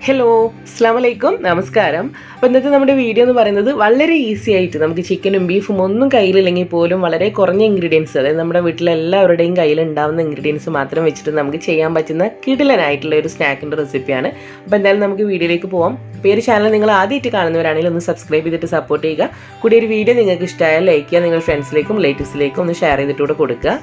Hello അസ്സലാമലൈക്കും നമസ്കാരം. അപ്പോൾ ഇന്നത്തെ നമ്മുടെ വീഡിയോ എന്ന് പറയുന്നത് വളരെ ഈസി ആയിട്ട് നമുക്ക് ചിക്കനും ബീഫും ഒന്നും കയ്യിലില്ലെങ്കിൽ പോലും വളരെ കുറഞ്ഞ ഇൻഗ്രീഡിയൻസ്, അതായത് നമ്മുടെ വീട്ടിലെല്ലാവരുടെയും കയ്യിലുണ്ടാവുന്ന ഇൻഗ്രീഡിയൻസ് മാത്രം വെച്ചിട്ട് നമുക്ക് ചെയ്യാൻ പറ്റുന്ന കിടിലനായിട്ടുള്ള ഒരു സ്നാക്കിൻ്റെ റെസിപ്പിയാണ്. അപ്പോൾ എന്തായാലും നമുക്ക് വീഡിയോയിലേക്ക് പോകാം. അപ്പോൾ ഈ ഒരു ചാനൽ നിങ്ങൾ ആദ്യമായിട്ട് കാണുന്നവരാണെങ്കിൽ ഒന്ന് സബ്സ്ക്രൈബ് ചെയ്തിട്ട് സപ്പോർട്ട് ചെയ്യുക. കൂടി ഒരു വീഡിയോ നിങ്ങൾക്ക് ഇഷ്ടമായാൽ ലൈക്ക് ചെയ്യുക, നിങ്ങൾ ഫ്രണ്ട്സിലേക്കും റിലേറ്റീവ്സിലേക്കും ഒന്ന് ഷെയർ ചെയ്തിട്ടൂടെ കൊടുക്കുക.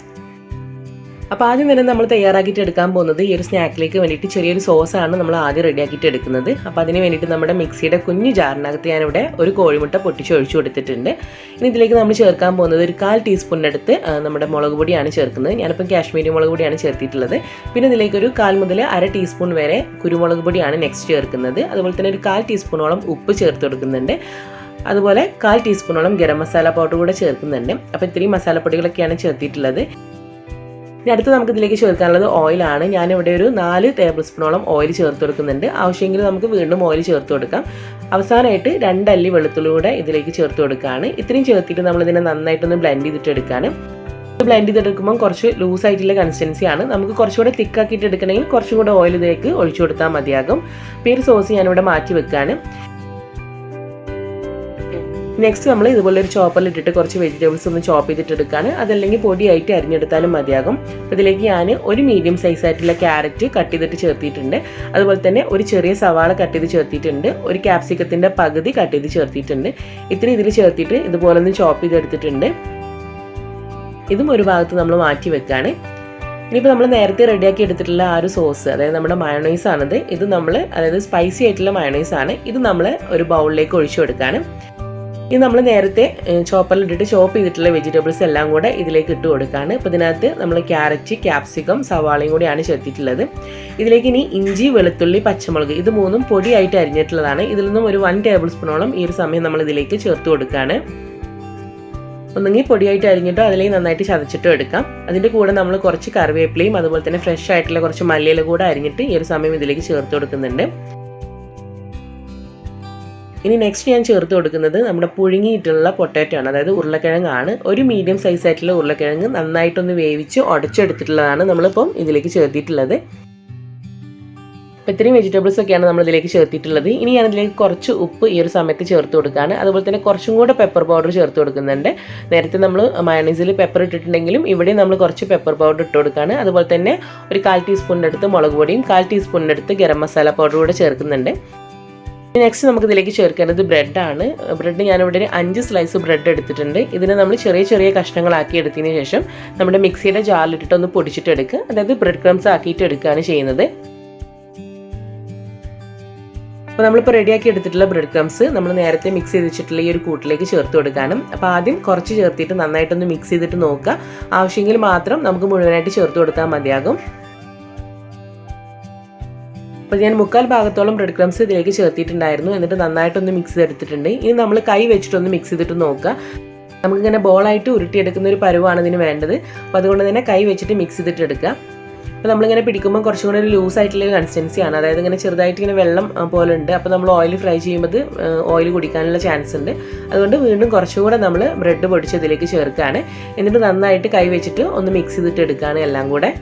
അപ്പോൾ ആദ്യം തന്നെ നമ്മൾ തയ്യാറാക്കിയിട്ട് എടുക്കാൻ പോകുന്നത് ഈ ഒരു സ്നാക്കിലേക്ക് വേണ്ടിയിട്ട് ചെറിയൊരു സോസാണ് നമ്മൾ ആദ്യം റെഡിയാക്കിയിട്ട് എടുക്കുന്നത്. അപ്പോൾ അതിന് വേണ്ടിയിട്ട് നമ്മുടെ മിക്സിയുടെ കുഞ്ഞു ജാറിനകത്ത് ഞാനിവിടെ ഒരു കോഴിമുട്ട പൊട്ടിച്ച് ഒഴിച്ചു കൊടുത്തിട്ടുണ്ട്. ഇനി ഇതിലേക്ക് നമ്മൾ ചേർക്കാൻ പോകുന്നത് ഒരു 1/4 ടീസ്പൂണിനടുത്ത് നമ്മുടെ മുളക് പൊടിയാണ് ചേർക്കുന്നത്. ഞാനിപ്പം കാശ്മീരി മുളക് പൊടിയാണ് ചേർത്തിട്ടുള്ളത്. പിന്നെ ഇതിലേക്ക് ഒരു 1/4 മുതൽ 1/2 ടീസ്പൂൺ വരെ കുരുമുളക് പൊടിയാണ് നെക്സ്റ്റ് ചേർക്കുന്നത്. അതുപോലെ തന്നെ ഒരു 1/4 ടീസ്പൂണോളം ഉപ്പ് ചേർത്ത് കൊടുക്കുന്നുണ്ട്. അതുപോലെ 1/4 ടീസ്പൂണോളം ഗരം മസാല പൗഡർ കൂടെ ചേർക്കുന്നുണ്ട്. അപ്പോൾ ഇത്രയും മസാലപ്പൊടികളൊക്കെയാണ് ചേർത്തിട്ടുള്ളത്. ഇനി അടുത്ത് നമുക്ക് ഇതിലേക്ക് ചേർക്കാനുള്ളത് ഓയിലാണ്. ഞാനിവിടെ ഒരു 4 ടേബിൾ സ്പൂണോളം ഓയിൽ ചേർത്ത് കൊടുക്കുന്നുണ്ട്. ആവശ്യമെങ്കിൽ നമുക്ക് വീണ്ടും ഓയിൽ ചേർത്ത് കൊടുക്കാം. അവസാനമായിട്ട് 2 അല്ലി വെളുത്തുള്ളി കൂടെ ഇതിലേക്ക് ചേർത്ത് കൊടുക്കുകയാണ്. ഇത്രയും ചേർത്തിട്ട് നമ്മളിതിനെ നന്നായിട്ടൊന്ന് ബ്ലെൻഡ് ചെയ്തിട്ട് എടുക്കാനും. ബ്ലെൻഡ് ചെയ്തെടുക്കുമ്പോൾ കുറച്ച് ലൂസായിട്ടുള്ള കൺസിസ്റ്റൻസിയാണ്. നമുക്ക് കുറച്ചുകൂടെ തിക്കാക്കിയിട്ട് എടുക്കണമെങ്കിൽ കുറച്ചും കൂടെ ഓയിൽ ഇതിലേക്ക് ഒഴിച്ചു കൊടുത്താൽ മതിയാകും. അപ്പോൾ ഈ ഒരു സോസ് ഞാനിവിടെ മാറ്റി വെക്കുകയാണ്. നെക്സ്റ്റ് നമ്മൾ ഇതുപോലെ ഒരു ചോപ്പറിൽ ഇട്ടിട്ട് കുറച്ച് വെജിറ്റബിൾസ് ഒന്ന് ചോപ്പ് ചെയ്തിട്ട് എടുക്കുകയാണ്. അതല്ലെങ്കിൽ പൊടിയായിട്ട് അരിഞ്ഞെടുത്താലും മതിയാകും. ഇതിലേക്ക് ഞാൻ ഒരു മീഡിയം സൈസ് ആയിട്ടുള്ള ക്യാരറ്റ് കട്ട് ചെയ്തിട്ട് ചേർത്തിട്ടുണ്ട്. അതുപോലെ തന്നെ ഒരു ചെറിയ സവാള കട്ട് ചെയ്ത് ചേർത്തിട്ടുണ്ട്. ഒരു ക്യാപ്സിക്കത്തിൻ്റെ പകുതി കട്ട് ചെയ്ത് ചേർത്തിട്ടുണ്ട്. ഇത്രയും ഇതിൽ ചേർത്തിട്ട് ഇതുപോലെ ഒന്ന് ചോപ്പ് ചെയ്തെടുത്തിട്ടുണ്ട്. ഇതും ഒരു ഭാഗത്ത് നമ്മൾ മാറ്റി വെക്കുകയാണ്. ഇനിയിപ്പോൾ നമ്മൾ നേരത്തെ റെഡിയാക്കി എടുത്തിട്ടുള്ള ആ ഒരു സോസ്, അതായത് നമ്മുടെ മയോണൈസ് ആണിത്. ഇത് നമ്മൾ, അതായത് സ്പൈസി ആയിട്ടുള്ള മയോണൈസ് ആണ്. ഇത് നമ്മൾ ഒരു ബൗളിലേക്ക് ഒഴിച്ചു കൊടുക്കുകയാണ്. ഇത് നമ്മൾ നേരത്തെ ചോപ്പറിൽ ഇട്ടിട്ട് ചോപ്പ് ചെയ്തിട്ടുള്ള വെജിറ്റബിൾസ് എല്ലാം കൂടെ ഇതിലേക്ക് ഇട്ട് കൊടുക്കുകയാണ്. അപ്പോൾ ഇതിനകത്ത് നമ്മൾ ക്യാരറ്റ്, ക്യാപ്സിക്കം, സവാളയും കൂടിയാണ് ചേർത്തിട്ടുള്ളത്. ഇതിലേക്ക് ഇനി ഇഞ്ചി, വെളുത്തുള്ളി, പച്ചമുളക് ഇത് മൂന്നും പൊടിയായിട്ട് അരിഞ്ഞിട്ടുള്ളതാണ്. ഇതിൽ നിന്നും ഒരു 1 ടേബിൾ സ്പൂണോളം ഈ ഒരു സമയം നമ്മൾ ഇതിലേക്ക് ചേർത്ത് കൊടുക്കുകയാണ്. ഒന്നെങ്കിൽ പൊടിയായിട്ട് അരിഞ്ഞിട്ടോ അതിലേക്ക് നന്നായിട്ട് ചതച്ചിട്ടോ എടുക്കാം. അതിൻ്റെ കൂടെ നമ്മൾ കുറച്ച് കറിവേപ്പിലയും അതുപോലെ തന്നെ ഫ്രഷ് ആയിട്ടുള്ള കുറച്ച് മല്ലിയില കൂടെ അരിഞ്ഞിട്ട് ഈ ഒരു സമയം ഇതിലേക്ക് ചേർത്ത് കൊടുക്കുന്നുണ്ട്. ഇനി നെക്സ്റ്റ് ഞാൻ ചേർത്ത് കൊടുക്കുന്നത് നമ്മുടെ പുഴുങ്ങിയിട്ടുള്ള പൊട്ടാറ്റോ ആണ്, അതായത് ഉരുളക്കിഴങ്ങാണ്. ഒരു മീഡിയം സൈസ് ആയിട്ടുള്ള ഉരുളക്കിഴങ്ങ് നന്നായിട്ടൊന്ന് വേവിച്ച് ഉടച്ചെടുത്തിട്ടുള്ളതാണ് നമ്മളിപ്പം ഇതിലേക്ക് ചേർത്തിട്ടുള്ളത്. അപ്പോൾ ഇത്രയും വെജിറ്റബിൾസ് ഒക്കെയാണ് നമ്മൾ ഇതിലേക്ക് ചേർത്തിട്ടുള്ളത്. ഇനി ഞാൻ ഇതിലേക്ക് കുറച്ച് ഉപ്പ് ഈ ഒരു സമയത്ത് ചേർത്ത് കൊടുക്കുകയാണ്. അതുപോലെ തന്നെ കുറച്ചും കൂടെ പെപ്പർ പൗഡർ ചേർത്ത് കൊടുക്കുന്നുണ്ട്. നേരത്തെ നമ്മൾ മയോണൈസിൽ പെപ്പർ ഇട്ടിട്ടുണ്ടെങ്കിലും ഇവിടെ നമ്മൾ കുറച്ച് പെപ്പർ പൗഡർ ഇട്ട് കൊടുക്കുകയാണ്. അതുപോലെ തന്നെ ഒരു 1/4 ടീസ്പൂണിൻ്റെ അടുത്ത് മുളക് പൊടിയും 1/4 ടീസ്പൂണിൻ്റെ അടുത്ത് ഗരം മസാല പൗഡർ കൂടെ ചേർക്കുന്നുണ്ട്. നെക്സ്റ്റ് നമുക്ക് ഇതിലേക്ക് ചേർക്കേണ്ടത് ബ്രെഡാണ്. ബ്രെഡ് ഞാനിവിടെ ഒരു 5 സ്ലൈസ് ബ്രെഡ് എടുത്തിട്ടുണ്ട്. ഇതിനെ നമ്മൾ ചെറിയ ചെറിയ കഷ്ണങ്ങളാക്കി എടുത്തതിന് ശേഷം നമ്മുടെ മിക്സിയുടെ ജാറിലിട്ടിട്ട് ഒന്ന് പൊടിച്ചിട്ട് എടുക്കുക, അതായത് ബ്രെഡ് ക്രംസ് ആക്കിയിട്ട് എടുക്കുകയാണ് ചെയ്യുന്നത്. അപ്പോൾ നമ്മളിപ്പോൾ റെഡിയാക്കി എടുത്തിട്ടുള്ള ബ്രെഡ് ക്രംസ് നമ്മൾ നേരത്തെ മിക്സ് ചെയ്ത് വെച്ചിട്ടുള്ള ഈ ഒരു കൂട്ടിലേക്ക് ചേർത്ത് കൊടുക്കാനും. അപ്പോൾ ആദ്യം കുറച്ച് ചേർത്തിട്ട് നന്നായിട്ടൊന്ന് മിക്സ് ചെയ്തിട്ട് നോക്കുക. ആവശ്യമെങ്കിൽ മാത്രം നമുക്ക് മുഴുവനായിട്ട് ചേർത്ത് കൊടുത്താൽ മതിയാകും. അപ്പോൾ ഞാൻ 1/4 ഭാഗത്തോളം ബ്രെഡ് ക്രംസ് ഇതിലേക്ക് ചേർത്തിട്ടുണ്ടായിരുന്നു. എന്നിട്ട് നന്നായിട്ടൊന്ന് മിക്സ് ചെയ്തെടുത്തിട്ടുണ്ട്. ഇനി നമ്മൾ കൈ വെച്ചിട്ടൊന്ന് മിക്സ് ചെയ്തിട്ട് നോക്കുക. നമുക്കിങ്ങനെ ബോളായിട്ട് ഉരുട്ടിയെടുക്കുന്ന ഒരു പരുവാണ് ഇതിന് വേണ്ടത്. അപ്പോൾ അതുകൊണ്ട് തന്നെ കൈ വെച്ചിട്ട് മിക്സ് ചെയ്തിട്ട് എടുക്കുക. അപ്പോൾ നമ്മളിങ്ങനെ പിടിക്കുമ്പോൾ കുറച്ചും കൂടെ ഒരു ലൂസായിട്ടുള്ള കൺസിസ്റ്റൻസിയാണ്, അതായത് ഇങ്ങനെ ചെറുതായിട്ട് ഇങ്ങനെ വെള്ളം പോലെ ഉണ്ട്. അപ്പോൾ നമ്മൾ ഓയിൽ ഫ്രൈ ചെയ്യുമ്പോൾ ഓയിൽ കുടിക്കാനുള്ള ചാൻസ് ഉണ്ട്. അതുകൊണ്ട് വീണ്ടും കുറച്ചുകൂടെ നമ്മൾ ബ്രെഡ് പൊടിച്ച് ഇതിലേക്ക് ചേർക്കുകയാണ്. എന്നിട്ട് നന്നായിട്ട് കൈ വെച്ചിട്ട് ഒന്ന് മിക്സ് ചെയ്തിട്ട് എടുക്കുകയാണ് എല്ലാം കൂടെ.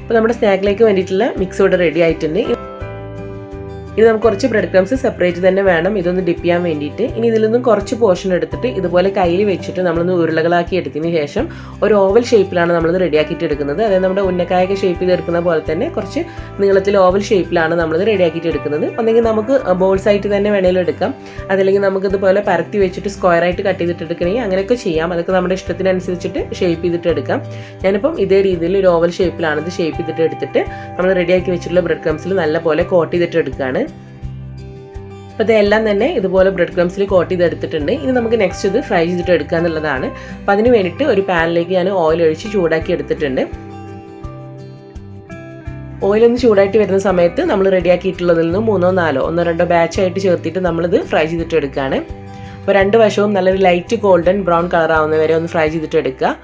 അപ്പോൾ നമ്മുടെ സ്നാക്കിലേക്ക് വേണ്ടിയിട്ടുള്ള മിക്സ് ഇവിടെ റെഡി ആയിട്ടുണ്ട്. ഇത് നമുക്ക് കുറച്ച് ബ്രെഡ് ക്രംസ് സെപ്പറേറ്റ് തന്നെ വേണം ഇതൊന്ന് ഡിപ്പ് ചെയ്യാൻ വേണ്ടിയിട്ട്. ഇനി ഇതിൽ നിന്നും കുറച്ച് പോർഷൻ എടുത്തിട്ട് ഇതുപോലെ കയ്യിൽ വെച്ചിട്ട് നമ്മളൊന്ന് ഉരുളകളാക്കി എടുത്തതിന് ശേഷം ഒരു ഓവൽ ഷേപ്പിലാണ് നമ്മളിത് റെഡിയാക്കിയിട്ട് എടുക്കുന്നത്. അതായത് നമ്മുടെ ഉന്നക്കായൊക്കെ ഷേപ്പ് ചെയ്തെടുക്കുന്ന പോലെ തന്നെ കുറച്ച് നീളത്തിൽ ഓവൽ ഷേപ്പിലാണ് നമ്മളിത് റെഡിയാക്കിയിട്ട് എടുക്കുന്നത്. ഒന്നെങ്കിൽ നമുക്ക് ബോൾസ് ആയിട്ട് തന്നെ വേണമെങ്കിലും എടുക്കാം, അതല്ലെങ്കിൽ നമുക്ക് ഇതുപോലെ പരത്തി വെച്ചിട്ട് സ്ക്വയർ ആയിട്ട് കട്ട് ചെയ്തിട്ട് എടുക്കണമെങ്കിൽ അങ്ങനെയൊക്കെ ചെയ്യാം. അതൊക്കെ നമ്മുടെ ഇഷ്ടത്തിനനുസരിച്ചിട്ട് ഷേപ്പ് ചെയ്തിട്ട് എടുക്കാം. ഞാനിപ്പം ഇതേ രീതിയിൽ ഒരു ഓവൽ ഷേപ്പിലാണ് ഇത് ഷേപ്പ് ചെയ്തിട്ട് എടുത്തിട്ട് നമ്മൾ റെഡിയാക്കി വെച്ചിട്ടുള്ള ബ്രെഡ് ക്രംസിൽ നല്ലപോലെ കോട്ട് ചെയ്തിട്ട് എടുക്കുകയാണ്. അപ്പോൾ ഇതെല്ലാം തന്നെ ഇതുപോലെ ബ്രെഡ് ക്രംസിൽ കോട്ട് ചെയ്തെടുത്തിട്ടുണ്ട്. ഇനി നമുക്ക് നെക്സ്റ്റ് ഇത് ഫ്രൈ ചെയ്തിട്ട് എടുക്കുക എന്നുള്ളതാണ്. അപ്പോൾ അതിന് വേണ്ടിയിട്ട് ഒരു പാനിലേക്ക് ഞാൻ ഓയിൽ ഒഴിച്ച് ചൂടാക്കി എടുത്തിട്ടുണ്ട്. ഓയിലൊന്ന് ചൂടായിട്ട് വരുന്ന സമയത്ത് നമ്മൾ റെഡിയാക്കിയിട്ടുള്ളതിൽ നിന്ന് 3 or 4 1 or 2 ബാച്ചായിട്ട് ചേർത്തിട്ട് നമ്മളിത് ഫ്രൈ ചെയ്തിട്ട് എടുക്കുകയാണ്. അപ്പോൾ 2 വശവും നല്ലൊരു ലൈറ്റ് ഗോൾഡൻ ബ്രൗൺ കളർ ആവുന്ന വരെ ഒന്ന് ഫ്രൈ ചെയ്തിട്ട് എടുക്കുക.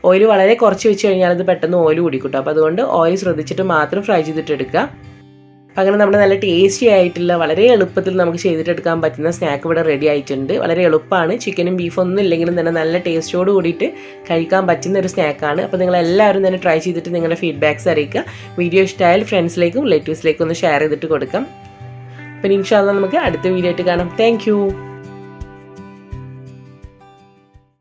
ഓയിൽ വളരെ കുറച്ച് വെച്ച് കഴിഞ്ഞാൽ അത് പെട്ടെന്ന് ഓയിൽ കുടിക്കും. അപ്പോൾ അതുകൊണ്ട് ഓയിൽ ശ്രദ്ധിച്ചിട്ട് മാത്രം ഫ്രൈ ചെയ്തിട്ട് എടുക്കുക. അപ്പോൾ അങ്ങനെ നമ്മുടെ നല്ല ടേസ്റ്റി ആയിട്ടുള്ള വളരെ എളുപ്പത്തിൽ നമുക്ക് ചെയ്തിട്ടെടുക്കാൻ പറ്റുന്ന സ്നാക്ക് ഇവിടെ റെഡി ആയിട്ടുണ്ട്. വളരെ എളുപ്പമാണ്. ചിക്കനും ബീഫും ഒന്നും ഇല്ലെങ്കിലും തന്നെ നല്ല ടേസ്റ്റോട് കൂടിയിട്ട് കഴിക്കാൻ പറ്റുന്ന ഒരു സ്നാക്കാണ്. അപ്പോൾ നിങ്ങളെല്ലാവരും തന്നെ ട്രൈ ചെയ്തിട്ട് നിങ്ങളുടെ ഫീഡ്ബാക്ക്സ് അറിയിക്കുക. വീഡിയോ ഇഷ്ടമായാൽ ഫ്രണ്ട്സിലേക്കും റിലേറ്റീവ്സിലേക്കും ഒന്ന് ഷെയർ ചെയ്തിട്ട് കൊടുക്കാം. അപ്പോൾ ഇൻഷാ അല്ലാഹ് നമുക്ക് അടുത്ത വീഡിയോ ആയിട്ട് കാണാം. താങ്ക്